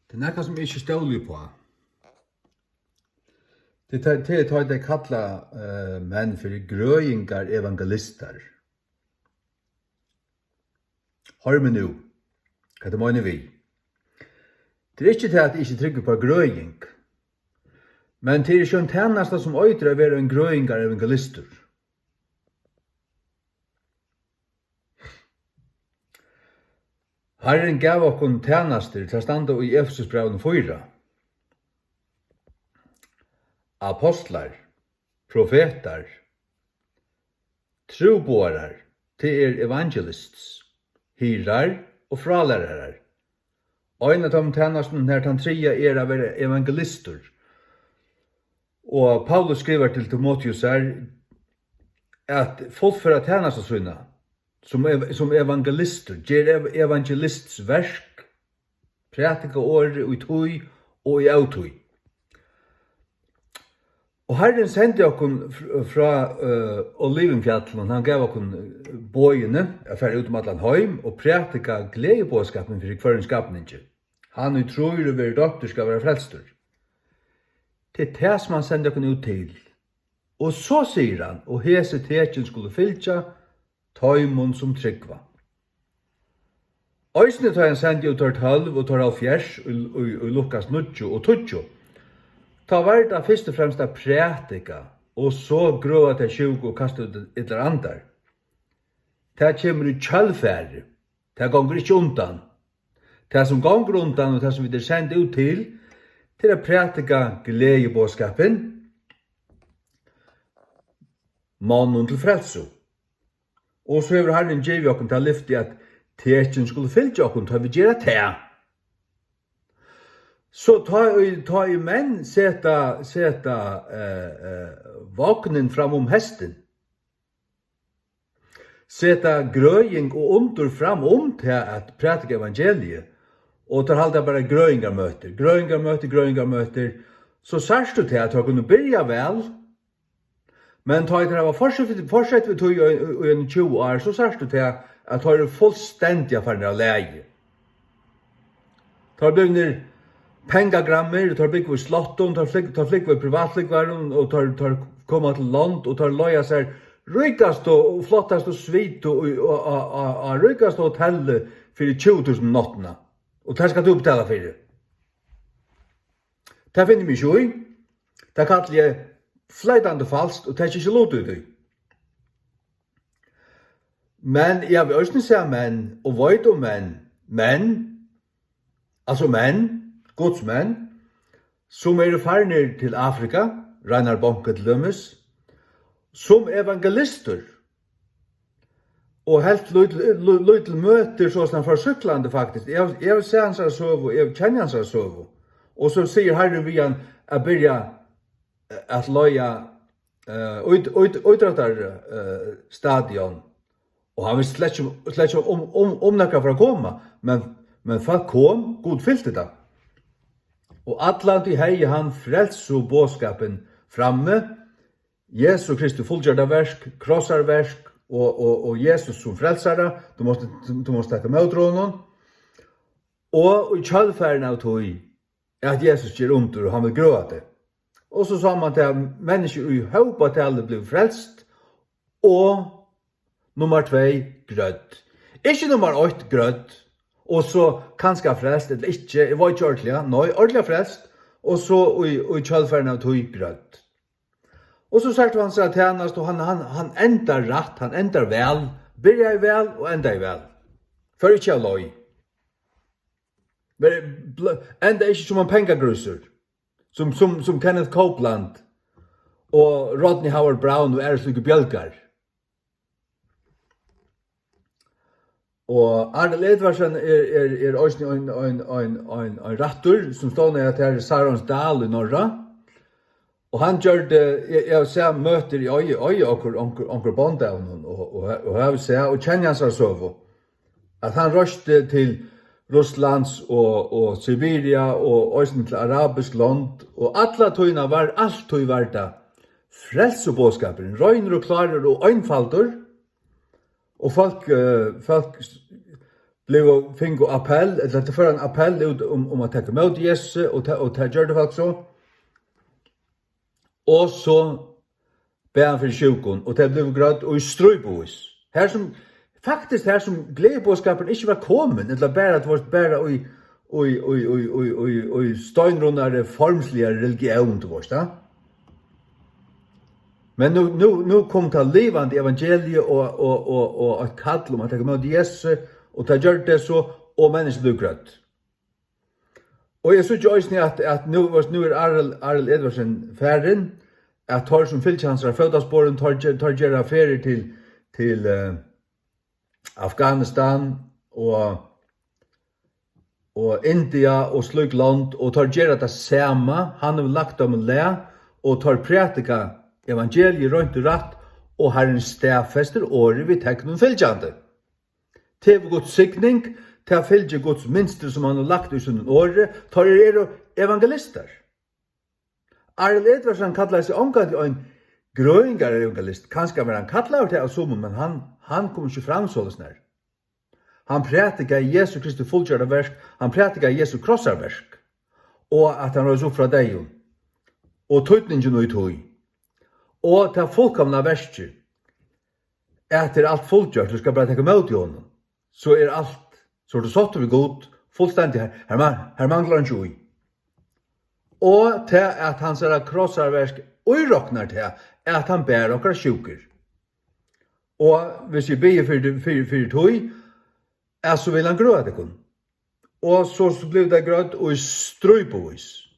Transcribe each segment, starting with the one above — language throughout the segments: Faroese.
Det er noe som jeg ikke ståler på. Det er det kalla menn for grøyingar evangelister. Hør meg nå, hva det mener vi? Det er ikke til at jeg ikke trygger på grøying, men det er ikke en tjeneste som øyder å være en grøyingar evangelister. Herren gav okkur tjenester til å stande i Efesusbrevet 4. Apostlar, profetar, troboarar, til evangelists, hyrar og fralærarar. Og en av de tjenestene her, den tredje, å være evangelister. Og Paulus skriver til Timotheus her, at fullføre tjenestene som evangelister, gjør evangelists verk, prætika året og i tøy og i autøy. Og Herren sendte okkur fra Olivenfjallen, han gav okkur bøyene, affære ut om allan heim, og prætika gledebåskapen for hverjum skapningi. Han og tror og være doktor skal være frelstur. Til det som han sendte okkur ut til. Og så sier han, og hese tekjen skulle fylja, tøymon som tryggva. Øysene tar han sendte ut tar 12 og tar 70 og Lukas 90 og 20. Ta var det først og fremst av prætika, og så grøva til 20 og kasta ut et eller andar. Det kommer i kjølfære. Det gonger ikke undan. Det som gonger undan, og det som vi er sendt ut til å prætika gledebåskapen, mannen til frelso. Og så har Herren givet okken til lyfti at tekjen skulle fylgja okken til vi gjøre det. Så ta i menn seta vagnen fram om hesten. Seta grøying og under fram om til at prætika evangeliet. Og tar halda bare grøyingarmøter. Så sørst du til at du kunne byrja vel, men ta i det var fortsett vi tog i en 20 år, så sørst du til at du er fullstendig affærende av leie. Ta bygner pengagrammer, tar bygg ved slotton, tar flikk ved privatlikværen, og tar komma til land, og tar loja seg rykast og flottast og svit og rykast hotellet for 20.000 nottene. Og det skal du betale for det. Det finner vi ikke i. Det kallar jeg fleitande falskt, og det er ikke lov til det. Men jeg vil også se menn, og veit om menn, Guds menn, som farnir til Afrika, Reinar Bonke til dømes, som evangelister, og helt løytel møter sånn for syklande faktisk. Jeg ser hans her sovo, jeg kjenner hans her sovo. Og så sier Herren vi han å byrja at løya utrettar og han visste slett om nekka for å komme, men folk kom, god fyllte det. Og atlant i hei han frelso båskapen framme, Jesu Kristi fullgjørda versk, krossarversk, og Jesus som frelsare, du måste takke med tronen, og i kjølfæren av tog, at Jesus gjør under, og han vil grøa det. Og så sa man til at mennesker i høypa til alle ble frelst, og nummer 2, grødd. Ikke nummer 8, grødd, og så kanskje frelst, eller ikke, jeg var ikke ordentlig, nei, ordentlig frelst, og så i kjølfæren av tog, grødd. Og så sagt han seg tjenest, og han endar rett, han endar vel, byrja i vel og enda i vel. For ikke å løy. Enda ikke som en pengagrusser, som Kenneth Copeland, og Rodney Howard Brown og Slike Bjølgar. Og Arne Edvardsen også en rattur, som står ned til Sarons Dal i Norra, og han gjør det, jeg ser møter i øye onker Bondavnen, og jeg vil se, og kjenner hans sovo, at han røste til Russlands og Siberia og også til arabisk land, og alle tøyna var alltid verda frelsebåskapen, røyner og klarer og øynfalder, og folk blev fingo appell, eller det för en appell ut om att ta emot Jesus och ta gjorde folk så. Och så ber han för sjukon och det blev grad och ströjbois. Här som glädjebåskapen inte var kommen, eller bara att vart bara och steinrundare formsliga religion till vårt, Men nu kom det levande evangeliet och ett kall om att ta emot Jesus och ta gjort det så och människor blev grött. Och jag såg ju att nu Arel Edvardsen färden att tar som fylltjänster födelsedagsspåren tar gera ferier till Afghanistan och India och slik land och tar gera det samma. Han har lagt dem lä och tar prætika evangeliet runt och rätt och har en stafester året vid tecknen fylltjänster. Till Guds signing, till fylgje Guds minster som han har lagt i sin året, tar evangelister. Arel Edvardsen kallar sig omgående en gröingar evangelist. Kanske var han kallar det av som, men han kom inte fram så snär. Han prætikar Jesu Kristi fullgjorda verk, han prætikar Jesu krossarverk, og at han røys upp fra deg, og tøytningen og tøy, og til fullkomna verket, at det alt fullgjort, du skal bare tenke mot i honom, så alt, så det satt vi god, fullstendig her mangler han tjoi. Og til at han ser krossarverk, uiroknar til at han bærer okra sjuker. Og hvis vi ber for tøy, så vil han grøa det kun. Og så blev det grøt og strøybois.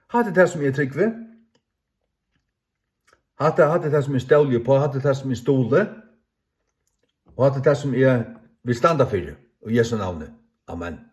Hadde det som jeg trygg ved. Hadde det som jeg stølge på, hadde det som jeg stole. Og hadde det som jeg vil standa for. Og Jesu navnet. Amen.